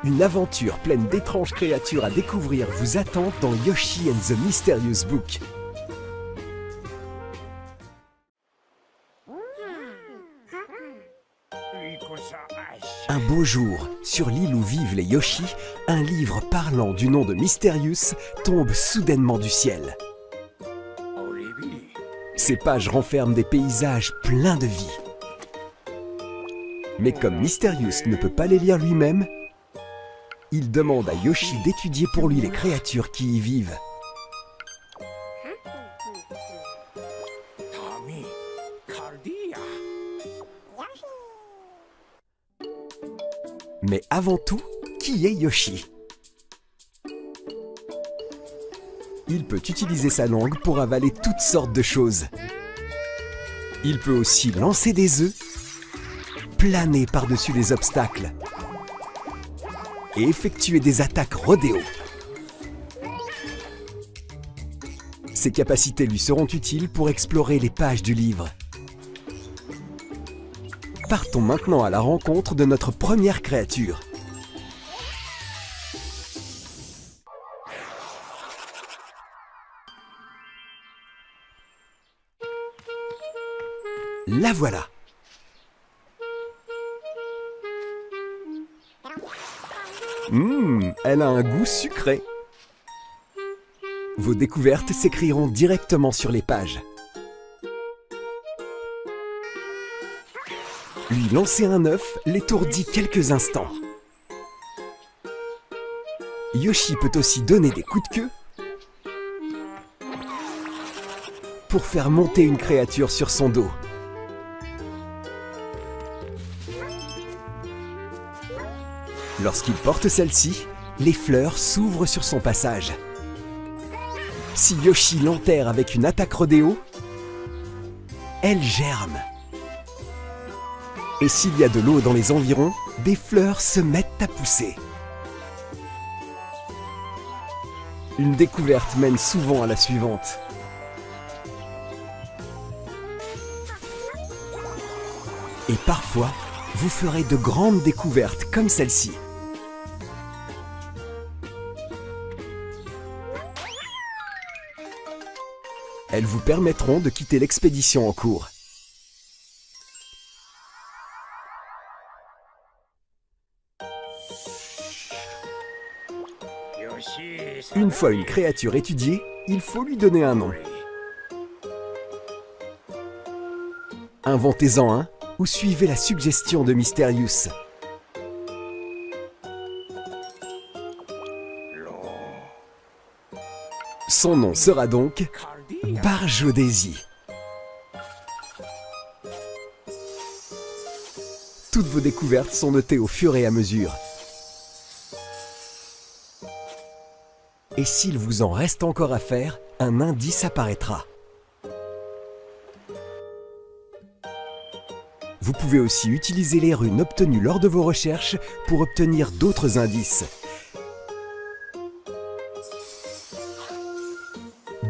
Une aventure pleine d'étranges créatures à découvrir vous attend dans Yoshi and the Mysterious Book. Un beau jour, sur l'île où vivent les Yoshi, un livre parlant du nom de Mysterious tombe soudainement du ciel. Ces pages renferment des paysages pleins de vie. Mais comme Mysterious ne peut pas les lire lui-même, il demande à Yoshi d'étudier pour lui les créatures qui y vivent. Mais avant tout, qui est Yoshi? Il peut utiliser sa langue pour avaler toutes sortes de choses. Il peut aussi lancer des œufs, planer par-dessus les obstacles et effectuer des attaques rodéo. Ses capacités lui seront utiles pour explorer les pages du livre. Partons maintenant à la rencontre de notre première créature. La voilà. Elle a un goût sucré. Vos découvertes s'écriront directement sur les pages. Lui lancer un œuf l'étourdit quelques instants. Yoshi peut aussi donner des coups de queue pour faire monter une créature sur son dos. Lorsqu'il porte celle-ci, les fleurs s'ouvrent sur son passage. Si Yoshi l'enterre avec une attaque rodéo, elle germe. Et s'il y a de l'eau dans les environs, des fleurs se mettent à pousser. Une découverte mène souvent à la suivante. Et parfois, vous ferez de grandes découvertes comme celle-ci. Elles vous permettront de quitter l'expédition en cours. Une fois une créature étudiée, il faut lui donner un nom. Inventez-en un ou suivez la suggestion de Mysterious. Son nom sera donc Barjodesi. Toutes vos découvertes sont notées au fur et à mesure. Et s'il vous en reste encore à faire, un indice apparaîtra. Vous pouvez aussi utiliser les runes obtenues lors de vos recherches pour obtenir d'autres indices.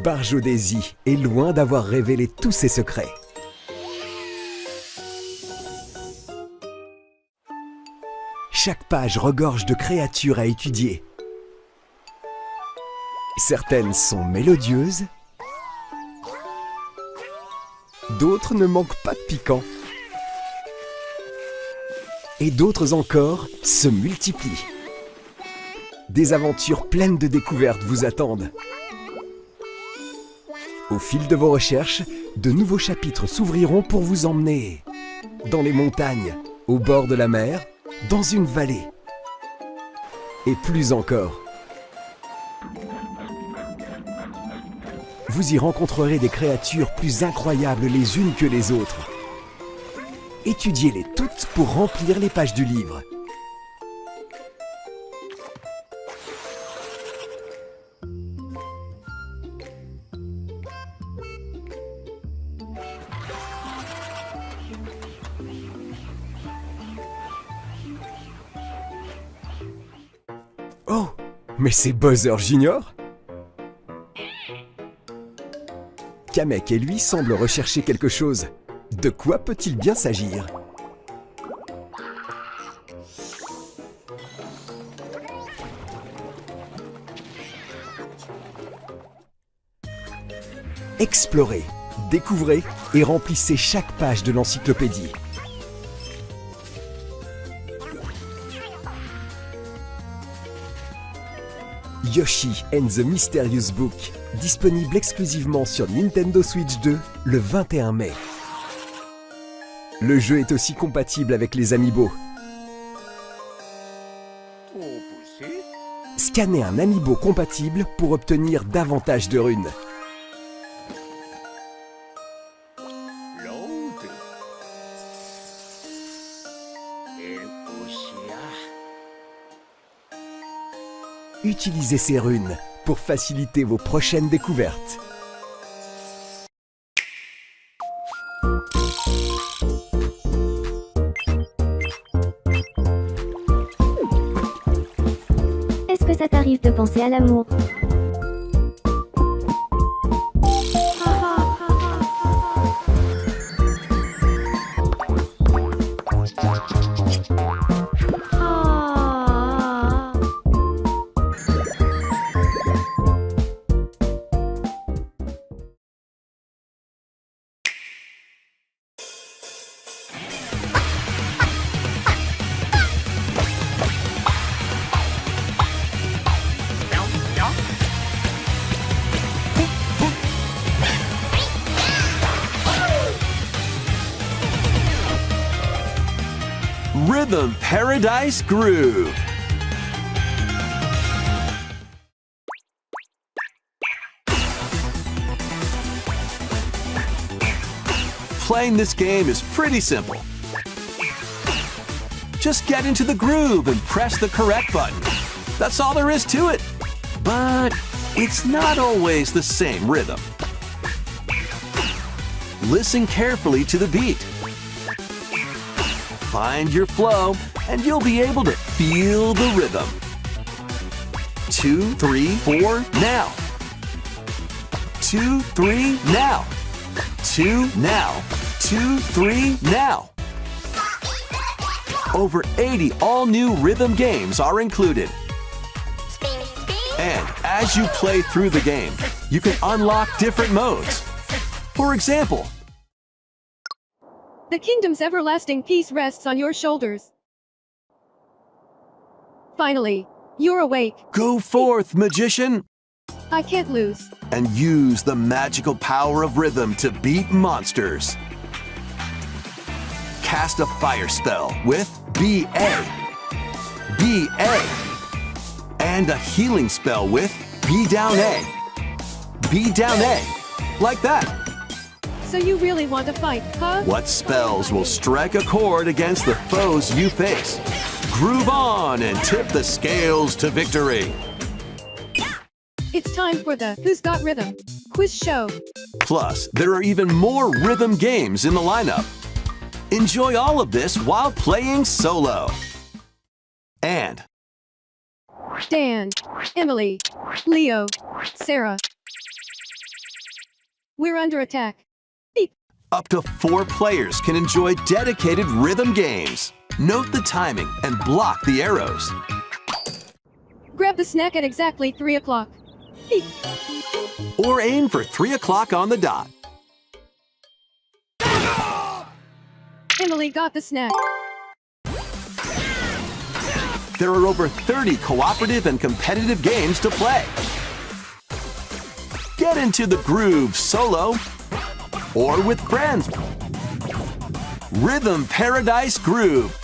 Barjodesi est loin d'avoir révélé tous ses secrets. Chaque page regorge de créatures à étudier. Certaines sont mélodieuses, d'autres ne manquent pas de piquant, et d'autres encore se multiplient. Des aventures pleines de découvertes vous attendent. Au fil de vos recherches, de nouveaux chapitres s'ouvriront pour vous emmener dans les montagnes, au bord de la mer, dans une vallée, et plus encore. Vous y rencontrerez des créatures plus incroyables les unes que les autres. Étudiez-les toutes pour remplir les pages du livre. Oh, mais c'est Bowser Junior ? Kamek et lui semblent rechercher quelque chose. De quoi peut-il bien s'agir? Explorez, découvrez et remplissez chaque page de l'encyclopédie. Yoshi and the Mysterious Book, disponible exclusivement sur Nintendo Switch 2 le 21 mai. Le jeu est aussi compatible avec les amiibo. Scannez un amiibo compatible pour obtenir davantage de runes. Utilisez ces runes pour faciliter vos prochaines découvertes. Est-ce que ça t'arrive de penser à l'amour? Rhythm Paradise Groove. Playing this game is pretty simple. Just get into the groove and press the correct button. That's all there is to it. But it's not always the same rhythm. Listen carefully to the beat. Find your flow, and you'll be able to feel the rhythm. 2, 3, 4, now. 2, 3, now. 2, now. 2, 3, now. Over 80 all-new rhythm games are included. And as you play through the game, you can unlock different modes. For example, the kingdom's everlasting peace rests on your shoulders. Finally, you're awake. Go forth, magician, I can't lose. and use the magical power of rhythm to beat monsters. Cast a fire spell with BA, BA, and a healing spell with B down A, B down A, like that. So you really want to fight, huh? What spells will strike a chord against the foes you face? Groove on and tip the scales to victory. It's time for the Who's Got Rhythm quiz show. Plus, there are even more rhythm games in the lineup. Enjoy all of this while playing solo. And Dan, Emily, Leo, Sarah. We're under attack. up to 4 players can enjoy dedicated rhythm games. Note the timing and block the arrows. Grab the snack at exactly 3 o'clock. Beep. Or aim for 3 o'clock on the dot. Emily got the snack. There are over 30 cooperative and competitive games to play. Get into the groove solo or with friends. Rhythm Paradise Groove.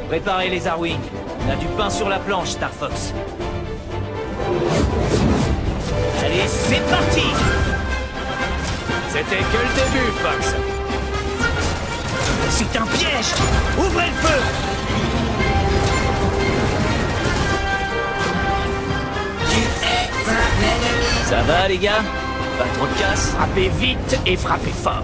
Préparez les Arwing. On a du pain sur la planche, Star Fox. Allez, c'est parti! C'était que le début, Fox. C'est un piège! Ouvrez le feu! Ça va, les gars? Pas trop de casse? Frappez vite et frappez fort.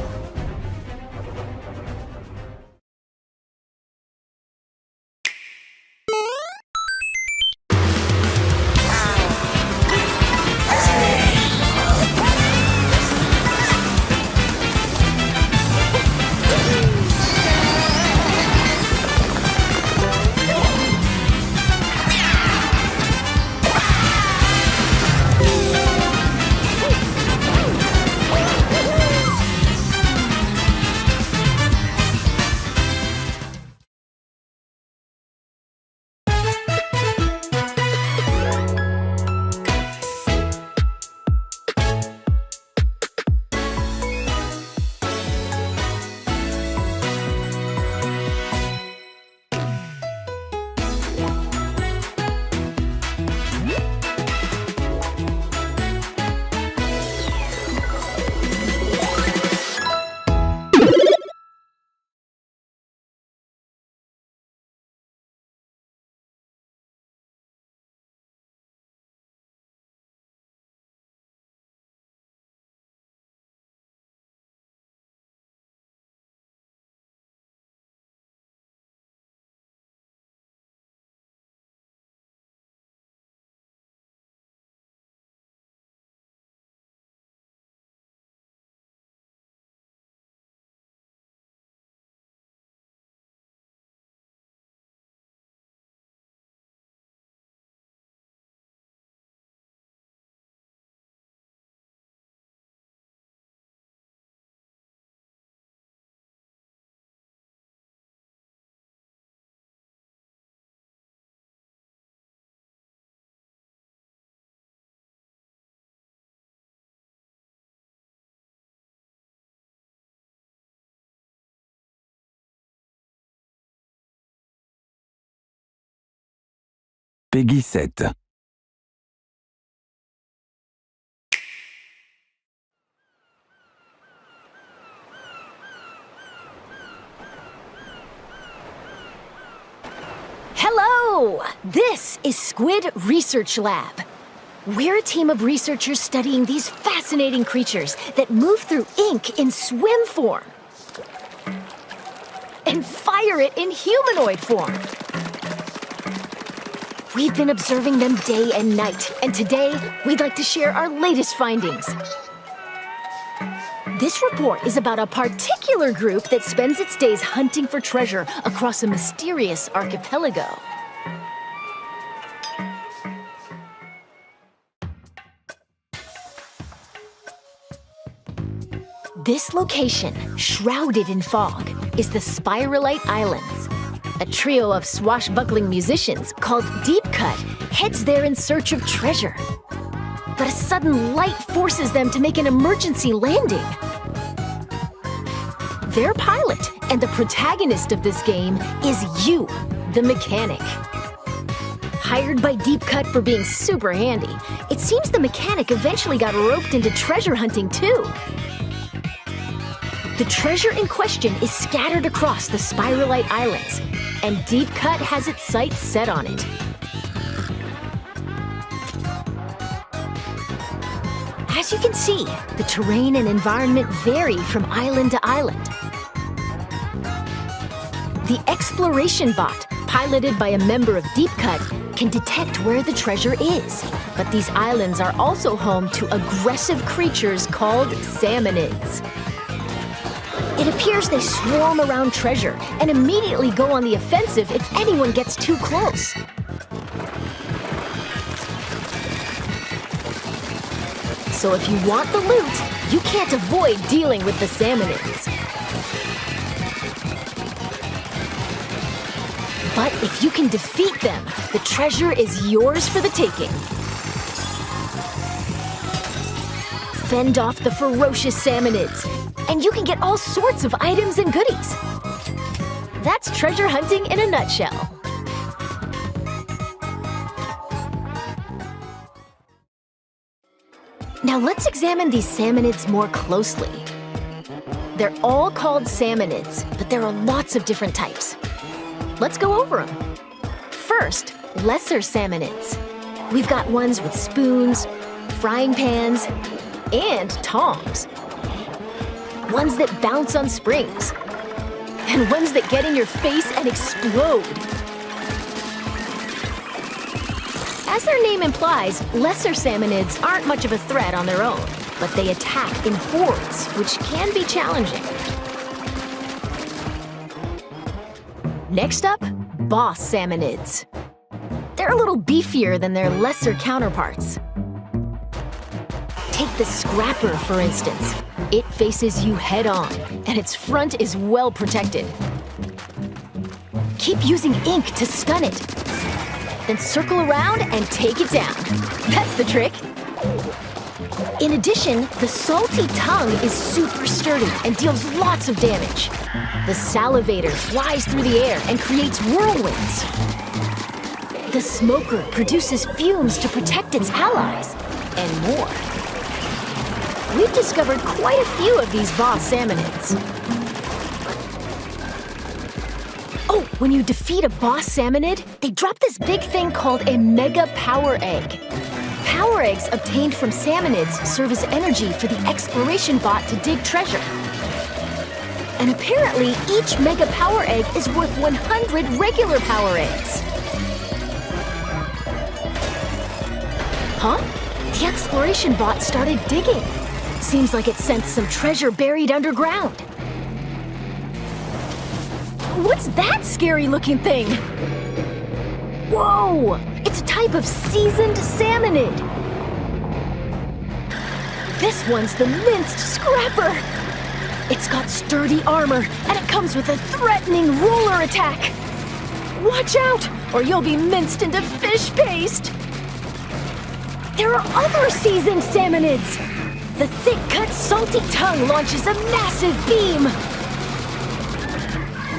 Peggy 7. Hello! This is Squid Research Lab. We're a team of researchers studying these fascinating creatures that move through ink in swim form and fire it in humanoid form. We've been observing them day and night, and today we'd like to share our latest findings. This report is about a particular group that spends its days hunting for treasure across a mysterious archipelago. This location, shrouded in fog, is the Spiralite Islands. A trio of swashbuckling musicians called Deep Cut heads there in search of treasure. But a sudden light forces them to make an emergency landing. Their pilot and the protagonist of this game is you, the mechanic. Hired by Deep Cut for being super handy, it seems the mechanic eventually got roped into treasure hunting too. The treasure in question is scattered across the Spiralite Islands, and Deep Cut has its sights set on it. As you can see, the terrain and environment vary from island to island. The exploration bot, piloted by a member of Deep Cut, can detect where the treasure is. But these islands are also home to aggressive creatures called Salmonids. It appears they swarm around treasure and immediately go on the offensive if anyone gets too close. So if you want the loot, you can't avoid dealing with the Salmonids. But if you can defeat them, the treasure is yours for the taking. Fend off the ferocious Salmonids, and you can get all sorts of items and goodies. That's treasure hunting in a nutshell. Now let's examine these salmonids more closely. They're all called salmonids, but there are lots of different types. Let's go over them. First, lesser salmonids. We've got ones with spoons, frying pans, and tongs. Ones that bounce on springs. And ones that get in your face and explode. As their name implies, lesser salmonids aren't much of a threat on their own, but they attack in hordes, which can be challenging. Next up, boss salmonids. They're a little beefier than their lesser counterparts. Take the scrapper, for instance. It faces you head-on, and its front is well protected. Keep using ink to stun it. Then circle around and take it down. That's the trick. In addition, the salty tongue is super sturdy and deals lots of damage. The salivator flies through the air and creates whirlwinds. The smoker produces fumes to protect its allies, and more. We've discovered quite a few of these boss salmonids. Oh, when you defeat a boss salmonid, they drop this big thing called a mega power egg. Power eggs obtained from salmonids serve as energy for the exploration bot to dig treasure. And apparently, each mega power egg is worth 100 regular power eggs. Huh? The exploration bot started digging. Seems like it sensed some treasure buried underground. What's that scary-looking thing? Whoa! It's a type of seasoned salmonid. This one's the minced scrapper. It's got sturdy armor, and it comes with a threatening roller attack. Watch out, or you'll be minced into fish paste. There are other seasoned salmonids. The thick-cut salty tongue launches a massive beam.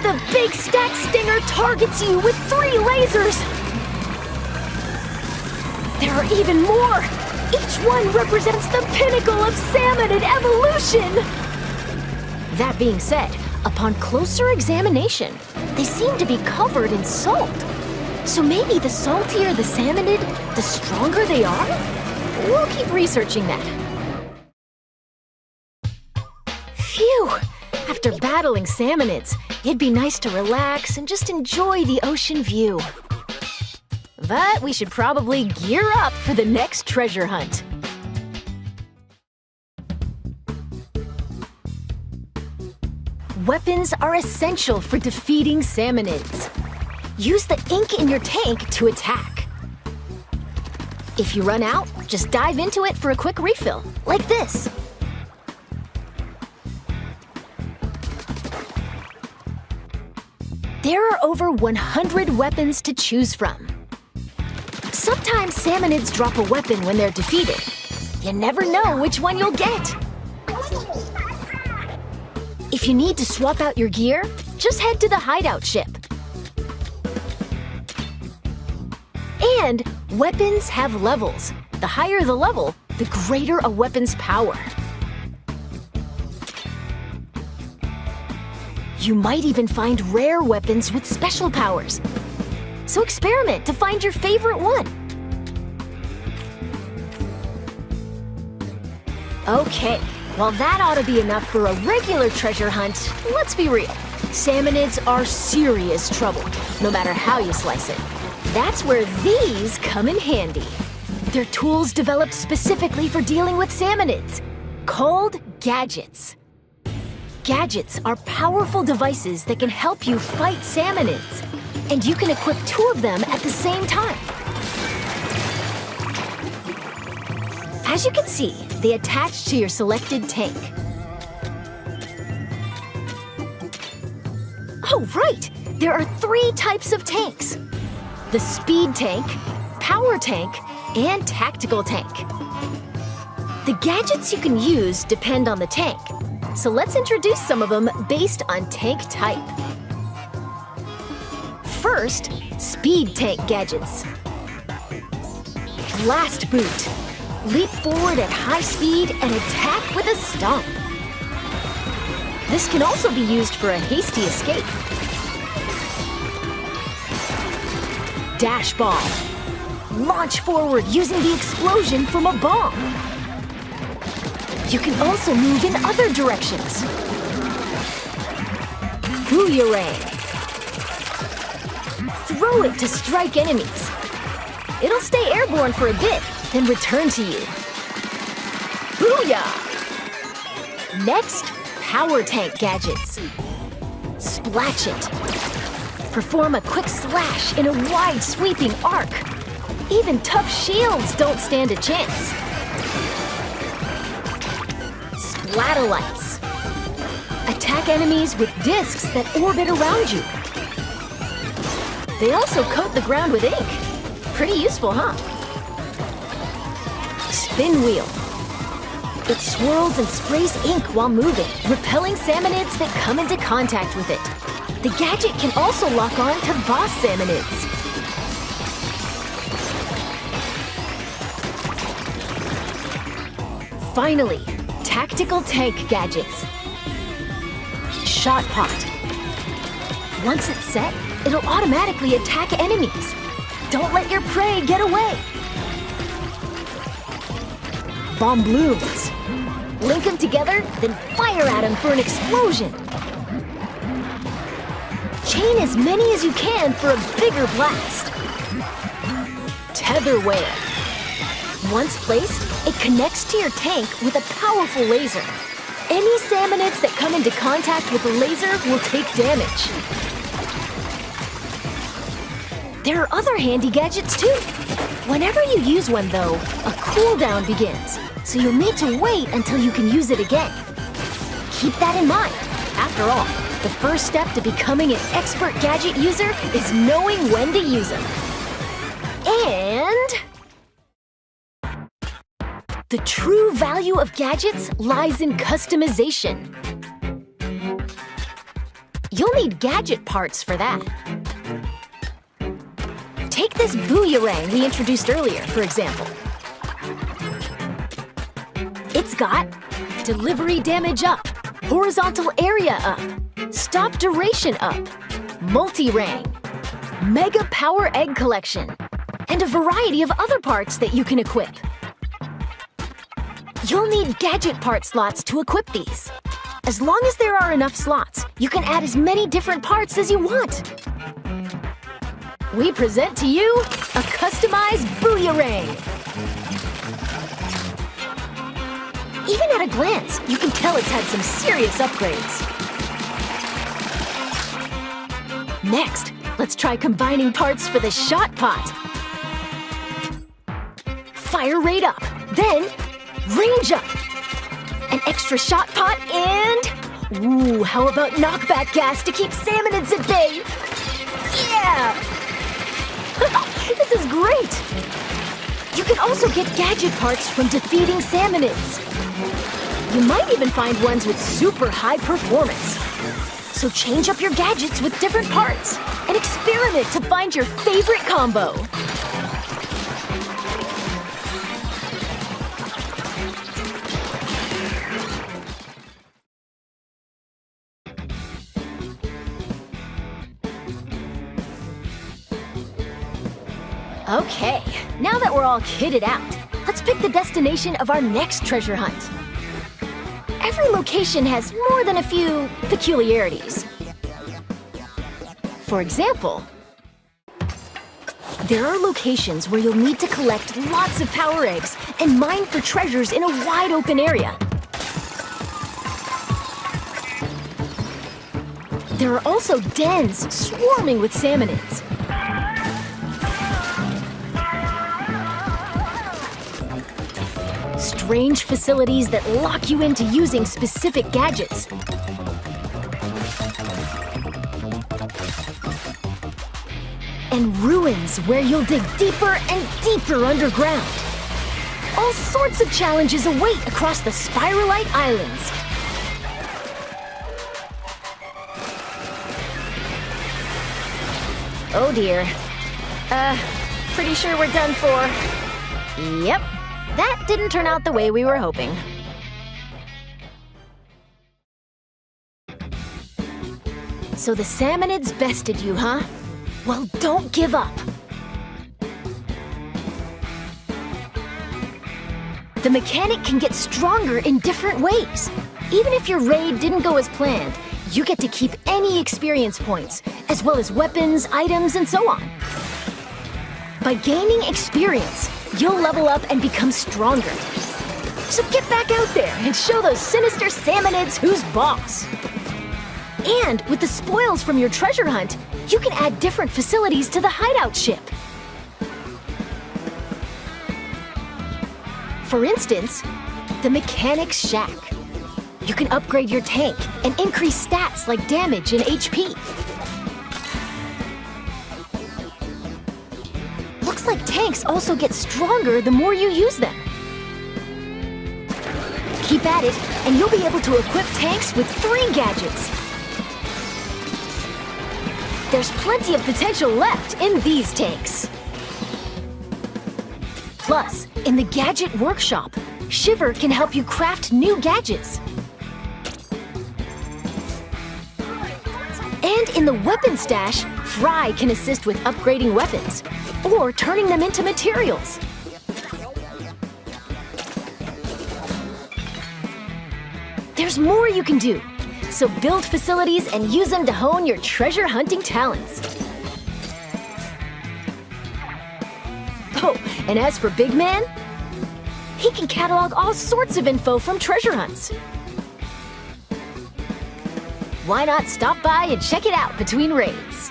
The big stack stinger targets you with 3 lasers. There are even more. Each one represents the pinnacle of salmonid evolution. That being said, upon closer examination, they seem to be covered in salt. So maybe the saltier the salmonid, the stronger they are? We'll keep researching that. Phew! After battling salmonids, it'd be nice to relax and just enjoy the ocean view. But we should probably gear up for the next treasure hunt. Weapons are essential for defeating salmonids. Use the ink in your tank to attack. If you run out, just dive into it for a quick refill, like this. There are over 100 weapons to choose from. Sometimes salmonids drop a weapon when they're defeated. You never know which one you'll get. If you need to swap out your gear, just head to the hideout ship. And weapons have levels. The higher the level, the greater a weapon's power. You might even find rare weapons with special powers. So experiment to find your favorite one. Okay, well that ought to be enough for a regular treasure hunt. Let's be real. Salmonids are serious trouble, no matter how you slice it. That's where these come in handy. They're tools developed specifically for dealing with salmonids, called gadgets. Gadgets are powerful devices that can help you fight salmonids, and you can equip 2 of them at the same time. As you can see, they attach to your selected tank. Oh, right! There are 3 types of tanks. The speed tank, power tank, and tactical tank. The gadgets you can use depend on the tank, so let's introduce some of them based on tank type. First, speed tank gadgets. Blast boot. leap forward at high speed, and attack with a stomp. This can also be used for a hasty escape. Dash ball. Launch forward using the explosion from a bomb. You can also move in other directions. Boomerang. Throw it to strike enemies. It'll stay airborne for a bit, then return to you. Booyah! Next, power tank gadgets. Splash it. Perform a quick slash in a wide sweeping arc. Even tough shields don't stand a chance. Splatolites. Attack enemies with discs that orbit around you. They also coat the ground with ink. Pretty useful, huh? Spin wheel. It swirls and sprays ink while moving, repelling salmonids that come into contact with it. The gadget can also lock on to boss salmonids. Finally, tactical tank gadgets. Shot pot. Once it's set, it'll automatically attack enemies. Don't let your prey get away. Bomb balloons. Link them together, then fire at them for an explosion. Chain as many as you can for a bigger blast. Tether whale. Once placed, it connects to your tank with a powerful laser. Any salmonids that come into contact with the laser will take damage. There are other handy gadgets too. Whenever you use one though, a cooldown begins, so you'll need to wait until you can use it again. Keep that in mind. After all, the first step to becoming an expert gadget user is knowing when to use them. And the true value of gadgets lies in customization. You'll need gadget parts for that. Take this boomerang we introduced earlier, for example. It's got delivery damage up, horizontal area up, stop duration up, multi-rang, mega power egg collection, and a variety of other parts that you can equip. You'll need gadget part slots to equip these. As long as there are enough slots, you can add as many different parts as you want. We present to you a customized boomerang. Even at a glance, you can tell it's had some serious upgrades. Next, let's try combining parts for the shot pot. Fire rate up, then range up. An extra shot pot and... ooh, how about knockback gas to keep salmonids at bay? Yeah! This is great! You can also get gadget parts from defeating salmonids. You might even find ones with super high performance. So change up your gadgets with different parts and experiment to find your favorite combo. Okay, now that we're all kitted out, let's pick the destination of our next treasure hunt. Every location has more than a few peculiarities. For example, there are locations where you'll need to collect lots of power eggs and mine for treasures in a wide open area. There are also dens swarming with salmonids. Strange facilities that lock you into using specific gadgets. And ruins where you'll dig deeper and deeper underground. All sorts of challenges await across the Spiralite Islands. Oh dear. Pretty sure we're done for. Yep. that didn't turn out the way we were hoping. So the Salmonids bested you, huh? Well, don't give up. The mechanic can get stronger in different ways. Even if your raid didn't go as planned, you get to keep any experience points, as well as weapons, items, and so on. By gaining experience, you'll level up and become stronger. So get back out there and show those sinister Salmonids who's boss. And with the spoils from your treasure hunt, you can add different facilities to the hideout ship. For instance, the Mechanic's Shack. You can upgrade your tank and increase stats like damage and HP. Looks like tanks also get stronger the more you use them. Keep at it, and you'll be able to equip tanks with 3 gadgets. There's plenty of potential left in these tanks. Plus, in the Gadget Workshop, Shiver can help you craft new gadgets. And in the Weapon Stash, Fry can assist with upgrading weapons or turning them into materials. There's more you can do, so build facilities and use them to hone your treasure hunting talents. Oh, and as for Big Man, he can catalog all sorts of info from treasure hunts. Why not stop by and check it out between raids?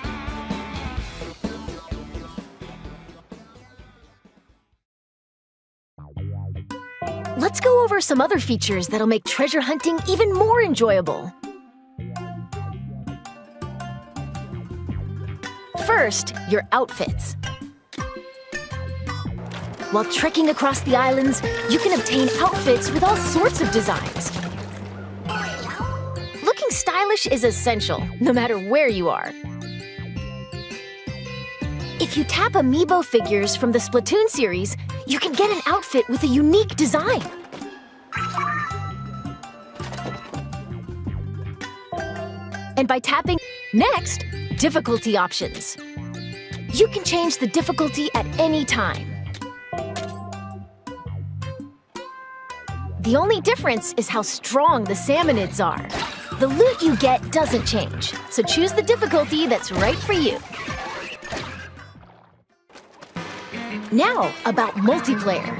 Let's go over some other features that'll make treasure hunting even more enjoyable. First, your outfits. While trekking across the islands, you can obtain outfits with all sorts of designs. Looking stylish is essential, no matter where you are. If you tap amiibo figures from the Splatoon series, you can get an outfit with a unique design. And by tapping next, difficulty options. You can change the difficulty at any time. The only difference is how strong the Salmonids are. The loot you get doesn't change, so choose the difficulty that's right for you. Now, about multiplayer.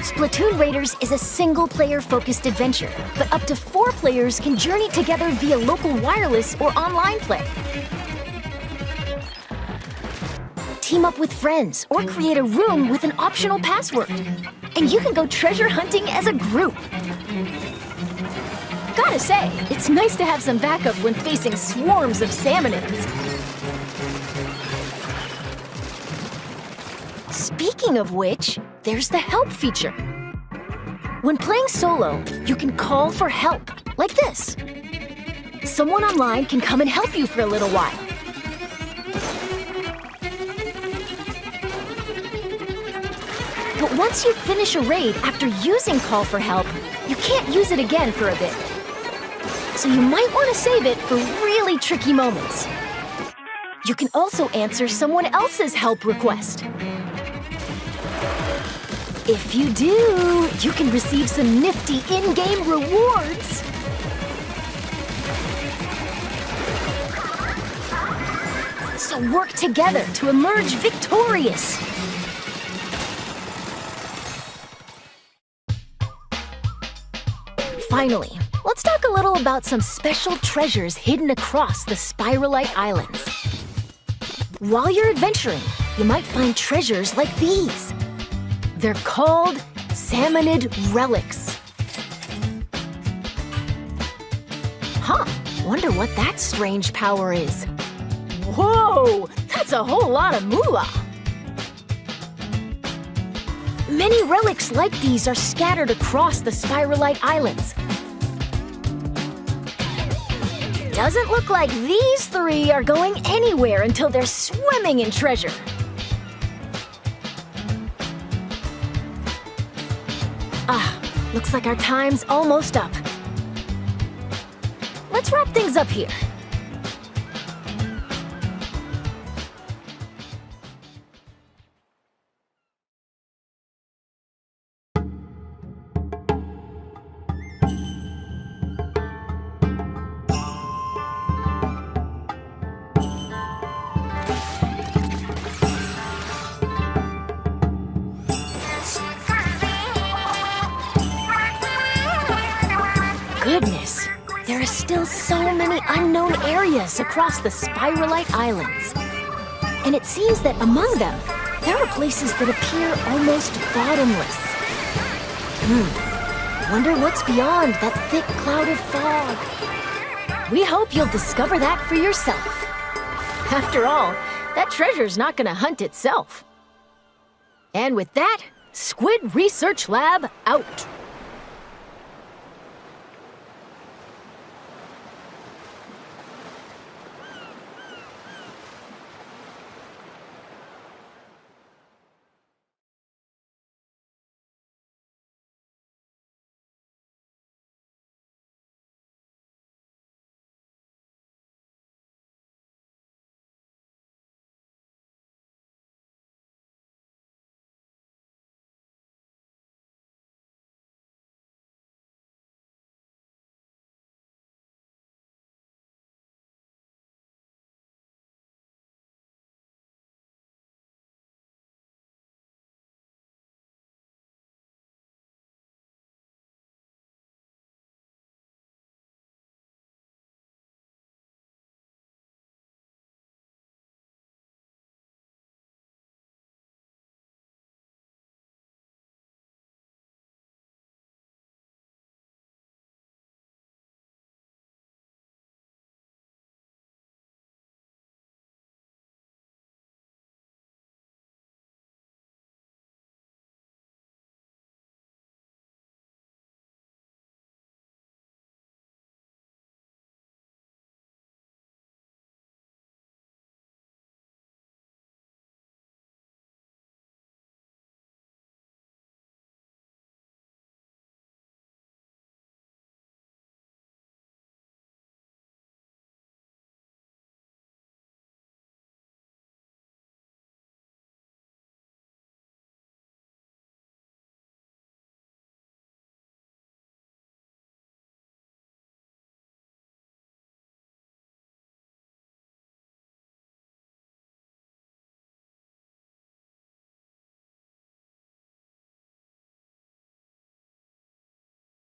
Splatoon Raiders is a single-player-focused adventure, but up to 4 players can journey together via local wireless or online play. Team up with friends or create a room with an optional password. And you can go treasure hunting as a group. Gotta say, it's nice to have some backup when facing swarms of Salmonids. Speaking of which, there's the help feature. When playing solo, you can call for help, like this. Someone online can come and help you for a little while. But once you finish a raid after using Call for Help, you can't use it again for a bit. So you might want to save it for really tricky moments. You can also answer someone else's help request. If you do, you can receive some nifty in-game rewards. So work together to emerge victorious. Finally, let's talk a little about some special treasures hidden across the Spiralite Islands. While you're adventuring, you might find treasures like these. They're called Salmonid Relics. Huh, wonder what that strange power is. Whoa, that's a whole lot of moolah. Many relics like these are scattered across the Spiralite Islands. Doesn't look like these 3 are going anywhere until they're swimming in treasure. Looks like our time's almost up. Let's wrap things up here. Goodness, there are still so many unknown areas across the Spiralite Islands. And it seems that among them, there are places that appear almost bottomless. Wonder what's beyond that thick cloud of fog. We hope you'll discover that for yourself. After all, that treasure's not gonna hunt itself. And with that, Squid Research Lab out.